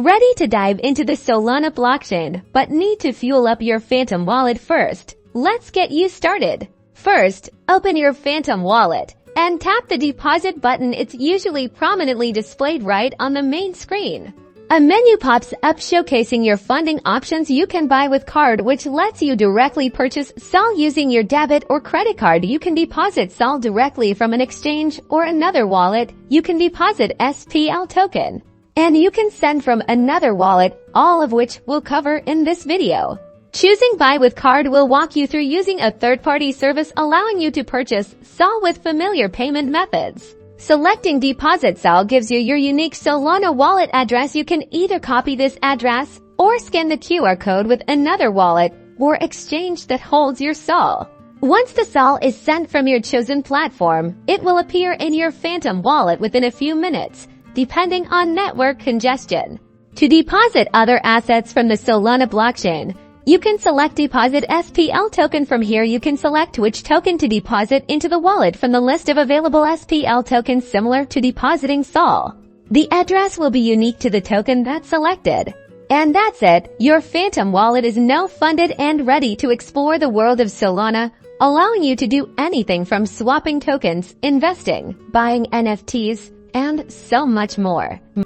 Ready to dive into the Solana blockchain, but need to fuel up your Phantom wallet first? Let's get you started. First, open your Phantom wallet and tap the deposit button. It's usually prominently displayed right on the main screen. A menu pops up showcasing your funding options. You can buy with card, which lets you directly purchase SOL using your debit or credit card. You can deposit SOL directly from an exchange or another wallet. You can deposit SPL Token. And you can send from another wallet, all of which we'll cover in this video. Choosing buy with card will walk you through using a third-party service, allowing you to purchase SOL with familiar payment methods. Selecting deposit SOL gives you your unique Solana wallet address. You can either copy this address or scan the QR code with another wallet or exchange that holds your SOL. Once the SOL is sent from your chosen platform, it will appear in your Phantom wallet within a few minutes, depending on network congestion. To deposit other assets from the Solana blockchain, you can select Deposit SPL Token. From here, you can select which token to deposit into the wallet from the list of available SPL tokens, similar to depositing SOL. The address will be unique to the token that's selected. And that's it. Your Phantom wallet is now funded and ready to explore the world of Solana, allowing you to do anything from swapping tokens, investing, buying NFTs, and so much more.